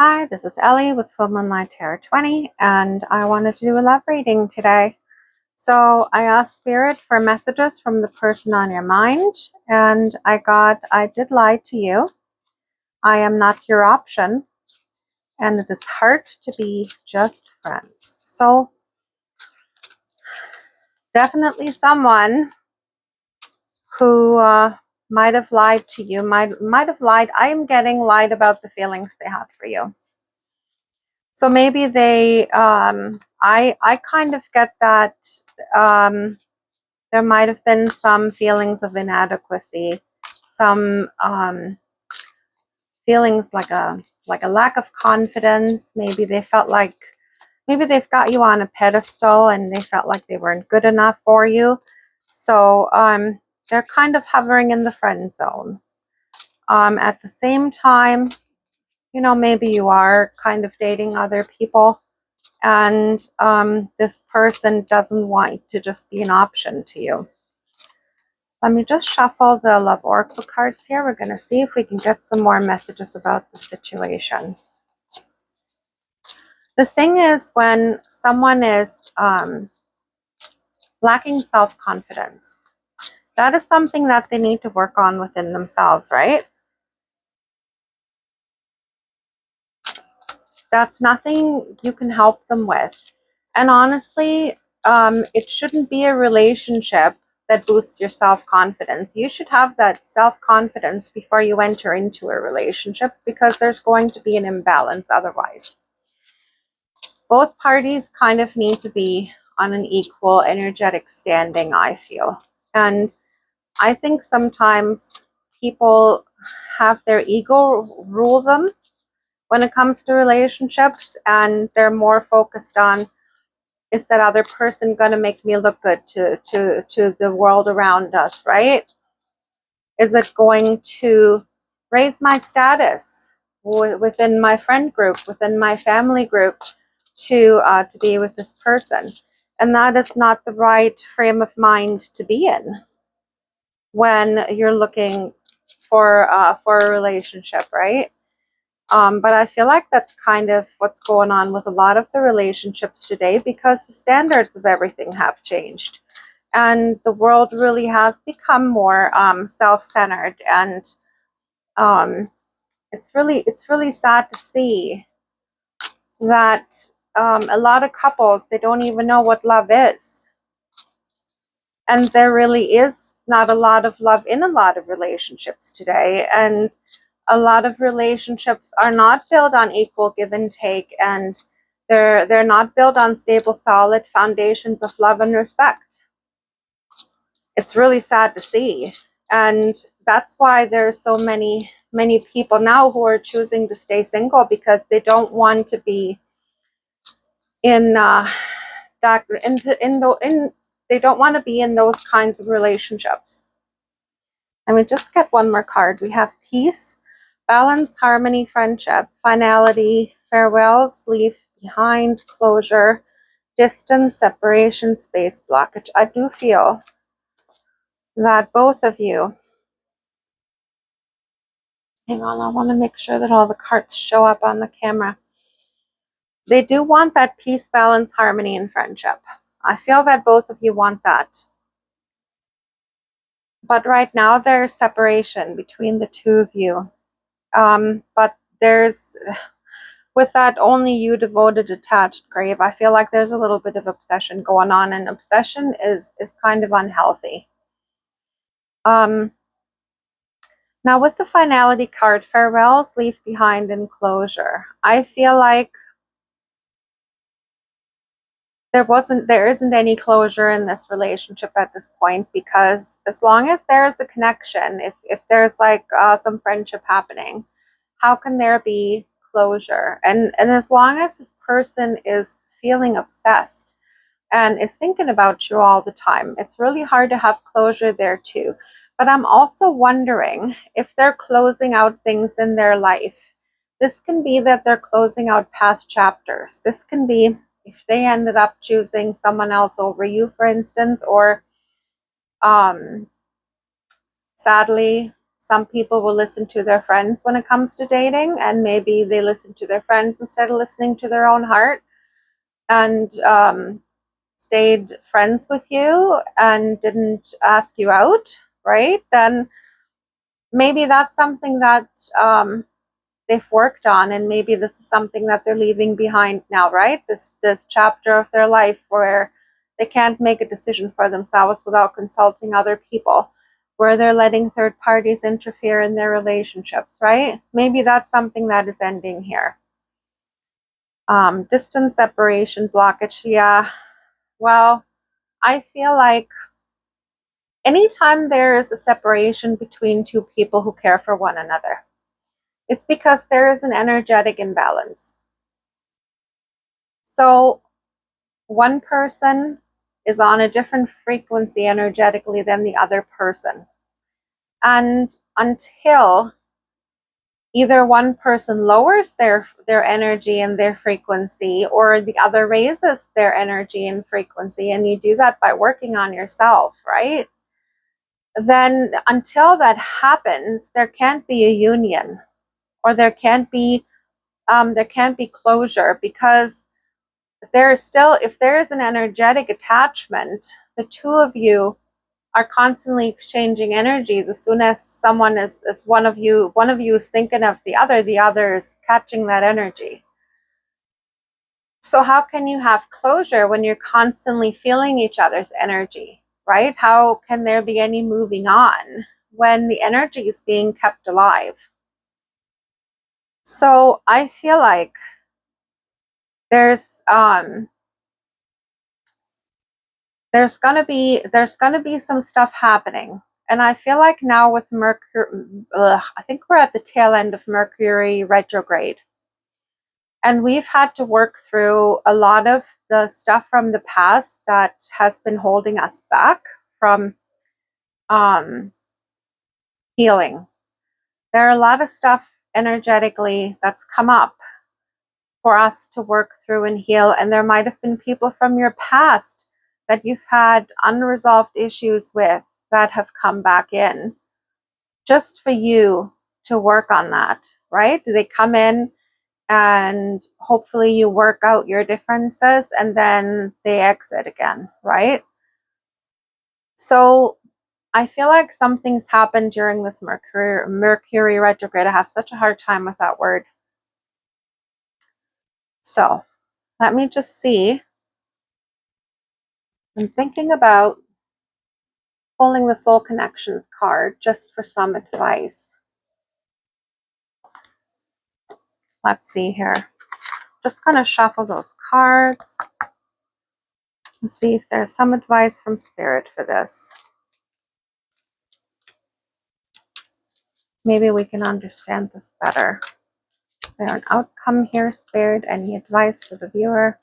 Hi, this is Ellie with Full Moonlight Tarot 20, and I wanted to do a love reading today. So I asked Spirit for messages from the person on your mind, and I did lie to you. I am not your option, and it is hard to be just friends. So definitely someone who might have lied to you, might have lied. I am getting lied about the feelings they had for you. So maybe they, I kind of get that there might have been some feelings of inadequacy, some feelings like a lack of confidence. Maybe they felt like maybe they've got you on a pedestal and they felt like they weren't good enough for you. So they're kind of hovering in the friend zone. At the same time, maybe you are kind of dating other people, and this person doesn't want to just be an option to you. Let me just shuffle the Love Oracle cards here. We're going to see if we can get some more messages about the situation. The thing is, when someone is lacking self-confidence, that is something that they need to work on within themselves, right? That's nothing you can help them with. And honestly, it shouldn't be a relationship that boosts your self-confidence. You should have that self-confidence before you enter into a relationship, because there's going to be an imbalance otherwise. Both parties kind of need to be on an equal energetic standing, I feel. And I think sometimes people have their ego rule them when it comes to relationships, and they're more focused on, is that other person going to make me look good to the world around us, right? Is it going to raise my status within my friend group, within my family group, to be with this person? And that is not the right frame of mind to be in when you're looking for a relationship, right? But I feel like that's kind of what's going on with a lot of the relationships today, because the standards of everything have changed. And the world really has become more self-centered. And it's really sad to see that a lot of couples, they don't even know what love is. And there really is not a lot of love in a lot of relationships today. And a lot of relationships are not built on equal give and take, and they're not built on stable, solid foundations of love and respect. It's really sad to see. And that's why there's so many people now who are choosing to stay single, because they don't want to be in they don't want to be in those kinds of relationships. And we just get one more card. We have peace, balance, harmony, friendship, finality, farewells, leave behind, closure, distance, separation, space, blockage. I do feel that both of you, hang on, I want to make sure that all the cards show up on the camera. They do want that peace, balance, harmony, and friendship. I feel that both of you want that. But right now there's separation between the two of you. But there's, with that only you devoted attached grave, I feel like there's a little bit of obsession going on, and obsession is kind of unhealthy. Now with the finality card, farewells, leave behind, and closure, I feel like there isn't any closure in this relationship at this point, because as long as there's a connection, if there's like some friendship happening, how can there be closure? And as long as this person is feeling obsessed and is thinking about you all the time, it's really hard to have closure there too. But I'm also wondering if they're closing out things in their life. This can be that they're closing out past chapters. This can be if they ended up choosing someone else over you, for instance, or sadly some people will listen to their friends when it comes to dating, and maybe they listen to their friends instead of listening to their own heart, and stayed friends with you and didn't ask you out, right? Then maybe that's something that they've worked on, and maybe this is something that they're leaving behind now, right? This chapter of their life where they can't make a decision for themselves without consulting other people, where they're letting third parties interfere in their relationships, right? Maybe that's something that is ending here. Distance, separation, blockage. Yeah, well, I feel like anytime there is a separation between two people who care for one another, it's because there is an energetic imbalance. So one person is on a different frequency energetically than the other person. And until either one person lowers their energy and their frequency, or the other raises their energy and frequency, and you do that by working on yourself, right? Then until that happens, there can't be a union, or there can't be closure, because there is still, if there is an energetic attachment, the two of you are constantly exchanging energies. As soon as someone is one of you is thinking of the other is catching that energy. So how can you have closure when you're constantly feeling each other's energy, right? How can there be any moving on when the energy is being kept alive? So I feel like there's gonna be some stuff happening, and I feel like now with Mercury, I think we're at the tail end of Mercury retrograde, and we've had to work through a lot of the stuff from the past that has been holding us back from healing. There are a lot of stuff energetically that's come up for us to work through and heal, and there might have been people from your past that you've had unresolved issues with that have come back in just for you to work on that, right? They come in and hopefully you work out your differences, and then they exit again, right? So I feel like something's happened during this Mercury retrograde. I have such a hard time with that word. So let me just see. I'm thinking about pulling the Soul Connections card just for some advice. Let's see here. Just going to shuffle those cards and see if there's some advice from Spirit for this. Maybe we can understand this better. Is there an outcome here, Spirit? Any advice for the viewer?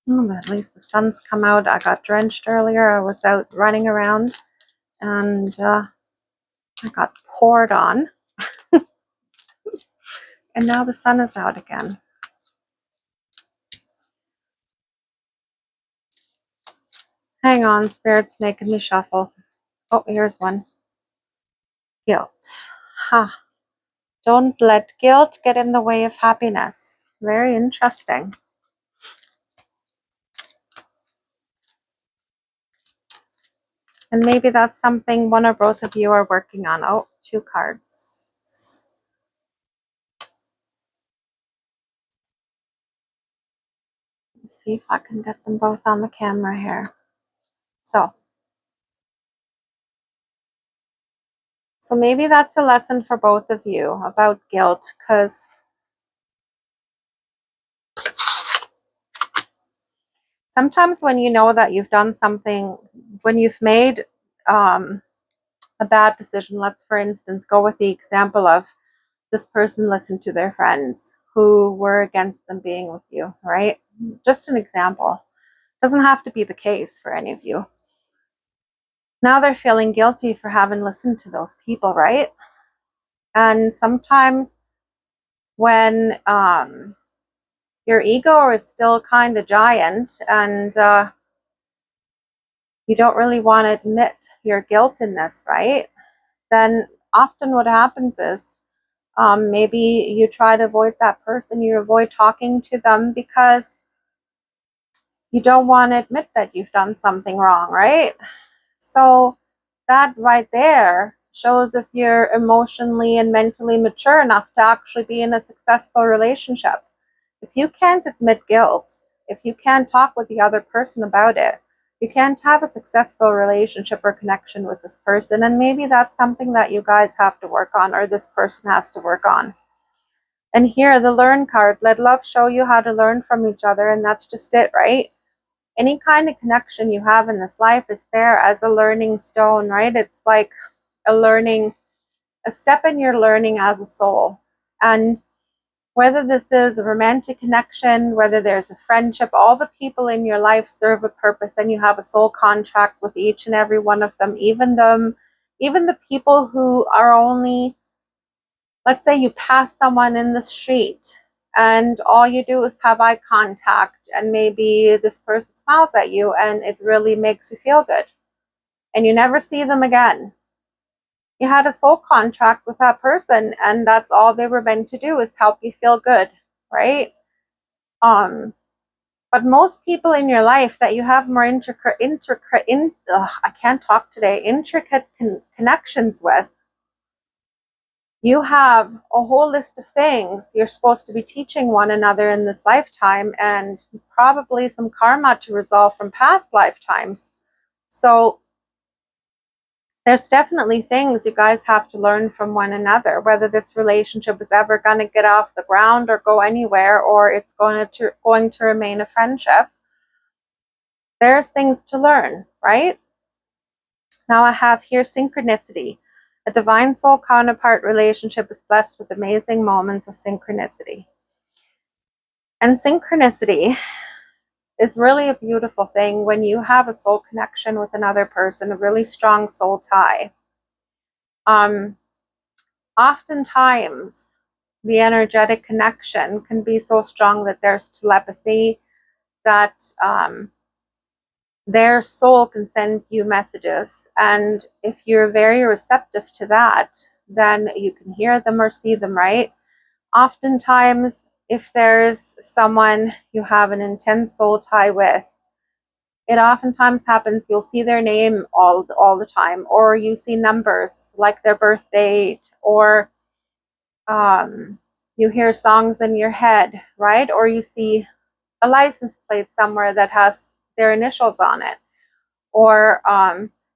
But at least the sun's come out. I got drenched earlier. I was out running around, and I got poured on. And now the sun is out again. Hang on, Spirit's making me shuffle. Oh, here's one. Guilt. Huh. Don't let guilt get in the way of happiness. Very interesting. And maybe that's something one or both of you are working on. Oh, 2 cards. Let's see if I can get them both on the camera here. So maybe that's a lesson for both of you about guilt, because sometimes when you know that you've done something, when you've made a bad decision, let's for instance go with the example of this person listened to their friends who were against them being with you, right? Just an example. Doesn't have to be the case for any of you. Now they're feeling guilty for having listened to those people, right? And sometimes when your ego is still kind of giant, and you don't really want to admit your guilt in this, right? Then often what happens is maybe you try to avoid that person, you avoid talking to them because you don't want to admit that you've done something wrong, right? So that right there shows if you're emotionally and mentally mature enough to actually be in a successful relationship. If you can't admit guilt, if you can't talk with the other person about it, you can't have a successful relationship or connection with this person. And maybe that's something that you guys have to work on, or this person has to work on. And here, the learn card, let love show you how to learn from each other. And that's just it, right? Any kind of connection you have in this life is there as a learning stone, right? It's like a step in your learning as a soul. And whether this is a romantic connection, whether there's a friendship, all the people in your life serve a purpose, and you have a soul contract with each and every one of them, even the people who are only, let's say you pass someone in the street and all you do is have eye contact, and maybe this person smiles at you and it really makes you feel good, and you never see them again. You had a soul contract with that person, and that's all they were meant to do, is help you feel good, right? But most people in your life that you have more intricate connections with, you have a whole list of things you're supposed to be teaching one another in this lifetime, and probably some karma to resolve from past lifetimes. So there's definitely things you guys have to learn from one another, whether this relationship is ever going to get off the ground or go anywhere, or it's going to remain a friendship. There's things to learn, right? Now I have here synchronicity. A divine soul counterpart relationship is blessed with amazing moments of synchronicity. And synchronicity is really a beautiful thing when you have a soul connection with another person, a really strong soul tie. Oftentimes, the energetic connection can be so strong that there's telepathy, that their soul can send you messages. And if you're very receptive to that, then you can hear them or see them, right? Oftentimes, if there's someone you have an intense soul tie with, it oftentimes happens you'll see their name all the time, or you see numbers like their birth date, or you hear songs in your head, right? Or you see a license plate somewhere that has their initials on it. Or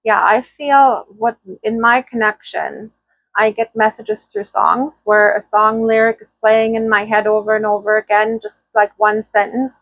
yeah, I feel what in my connections, I get messages through songs where a song lyric is playing in my head over and over again, just like one sentence,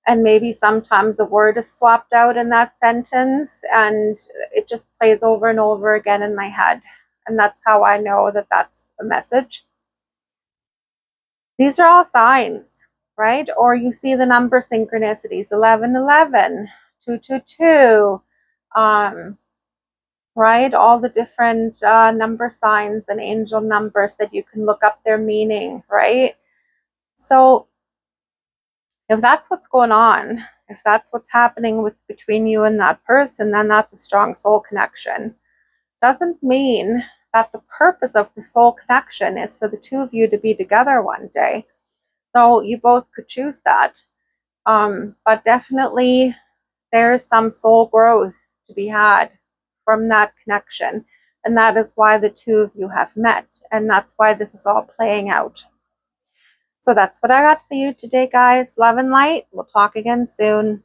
and maybe sometimes a word is swapped out in that sentence, and it just plays over and over again in my head. And that's how I know that that's a message. These are all signs, right? Or you see the number synchronicities, 1111, 222, right? All the different number signs and angel numbers that you can look up their meaning, right? So if that's what's going on, if that's what's happening between you and that person, then that's a strong soul connection. Doesn't mean that the purpose of the soul connection is for the two of you to be together one day. So you both could choose that. But definitely there's some soul growth to be had from that connection. And that is why the two of you have met. And that's why this is all playing out. So that's what I got for you today, guys. Love and light. We'll talk again soon.